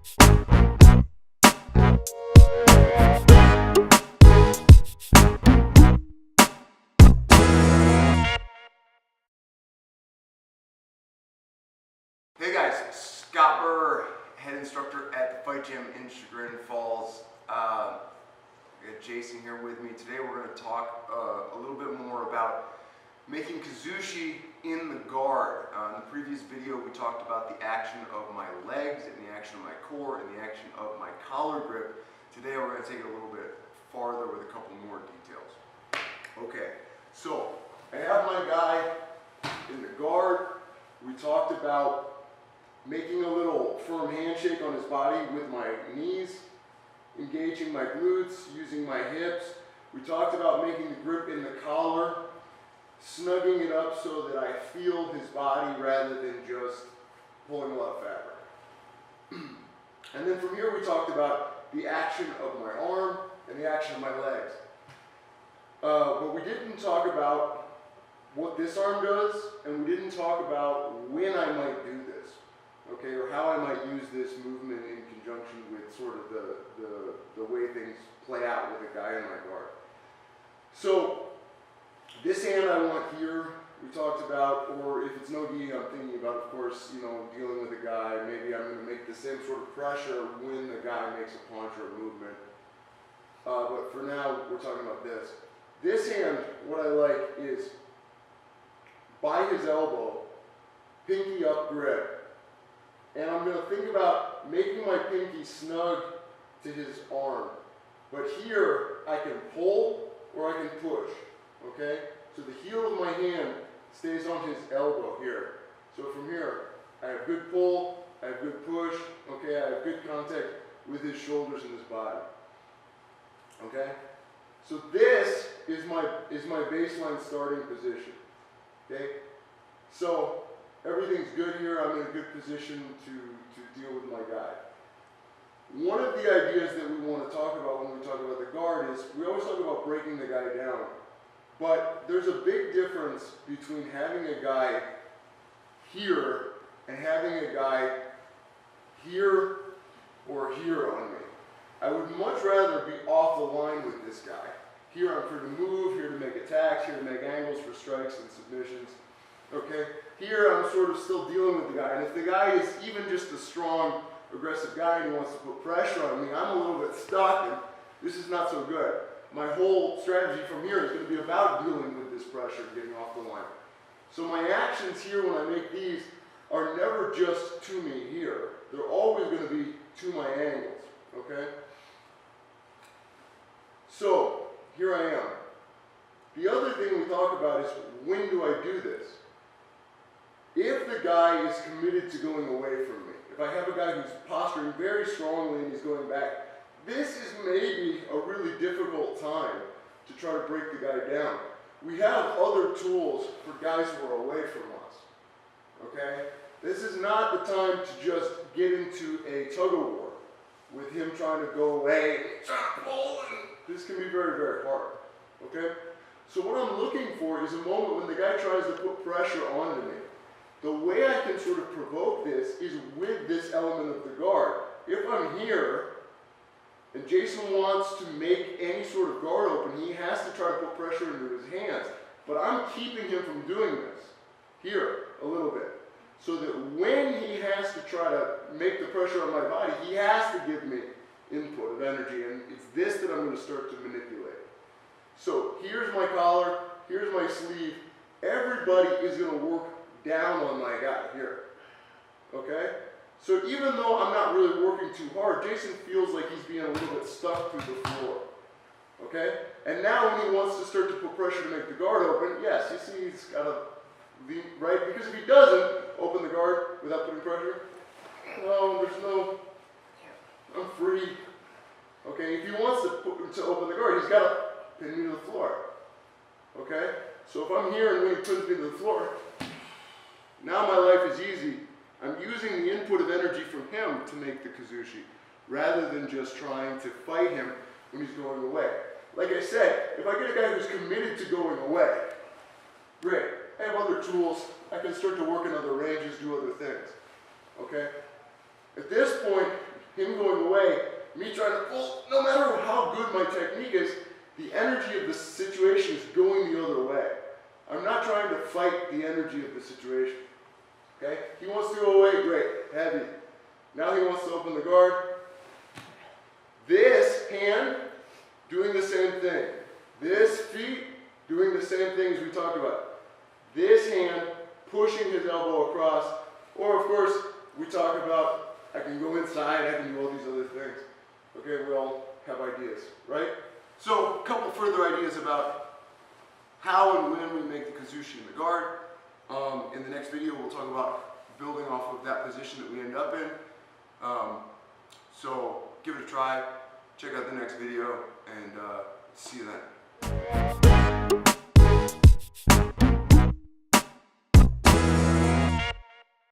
Hey guys, Scott Burr, head instructor at the Fight Gym in Chagrin Falls. I got Jason here with me. Today we're going to talk a little bit more about making Kuzushi in the guard. In the previous video we talked about the action of my legs and the action of my core and the action of my collar grip. Today we're going to take it a little bit farther with a couple more details. Okay, so I have my guy in the guard. We talked about making a little firm handshake on his body with my knees, engaging my glutes, using my hips. We talked about making the grip in the collar, snugging it up so that I feel his body rather than just pulling a lot of fabric. And then from here we talked about the action of my arm and the action of my legs. But we didn't talk about what this arm does, and we didn't talk about when I might do this. Okay, or how I might use this movement in conjunction with sort of the way things play out with a guy in my guard. So this hand I want here, we talked about, or if it's no gi, I'm thinking about, of course, dealing with a guy. Maybe I'm going to make the same sort of pressure when the guy makes a punch or a movement. But for now, we're talking about this. This hand, what I like is by his elbow, pinky up grip. And I'm going to think about making my pinky snug to his arm. But here, I can pull or I can push, okay? So the heel of my hand stays on his elbow here. So from here, I have good pull, I have good push, okay? I have good contact with his shoulders and his body, okay? So this is my baseline starting position, okay? So everything's good here. I'm in a good position to deal with my guy. One of the ideas that we want to talk about when we talk about the guard is we always talk about breaking the guy down. But there's a big difference between having a guy here and having a guy here or here on me. I would much rather be off the line with this guy. Here I'm free to move, here to make attacks, here to make angles for strikes and submissions. Okay, here I'm sort of still dealing with the guy, and if the guy is even just a strong, aggressive guy and he wants to put pressure on me, I'm a little bit stuck, and this is not so good. My whole strategy from here is going to be about dealing with this pressure and getting off the line. So my actions here when I make these are never just to me here. They're always going to be to my angles, okay? So, here I am. The other thing we talk about is when do I do this? If the guy is committed to going away from me, if I have a guy who's posturing very strongly and he's going back, this is maybe a really difficult time to try to break the guy down. We have other tools for guys who are away from us, okay? This is not the time to just get into a tug-of-war with him trying to go away and trying to pull, and this can be very, very hard, okay? So what I'm looking for is a moment when the guy tries to put pressure onto me. The way I can sort of provoke this is with this element of the guard. If I'm here and Jason wants to make any sort of guard open, he has to try to put pressure into his hands. But I'm keeping him from doing this here a little bit. So that when he has to try to make the pressure on my body, he has to give me input of energy. And it's this that I'm going to start to manipulate. So here's my collar, here's my sleeve. Everybody is going to work down on my guy here, okay? So even though I'm not really working too hard, Jason feels like he's being a little bit stuck through the floor, okay? And now when he wants to start to put pressure to make the guard open, yes, you see he's got to lean, right? Because if he doesn't open the guard without putting pressure, well, there's no, I'm free, okay? If he wants to open the guard, he's got to pin me to the floor, okay? So if I'm here and when he pins me to the floor, now my life is easy. I'm using the input of energy from him to make the Kuzushi, rather than just trying to fight him when he's going away. Like I said, if I get a guy who's committed to going away, great. I have other tools. I can start to work in other ranges, do other things. Okay? At this point, him going away, me trying to pull, no matter how good my technique is, the energy of the situation is going the other way. I'm not trying to fight the energy of the situation. Okay? He wants to go away, great, heavy. Now he wants to open the guard. This hand, doing the same thing. This feet, doing the same thing as we talked about. This hand, pushing his elbow across. Or of course, we talk about, I can go inside, I can do all these other things. Okay, we all have ideas, right? So, a couple further ideas about how and when we make the Kuzushi in the guard. In the next video, we'll talk about building off of that position that we end up in. So, give it a try. Check out the next video, and see you then.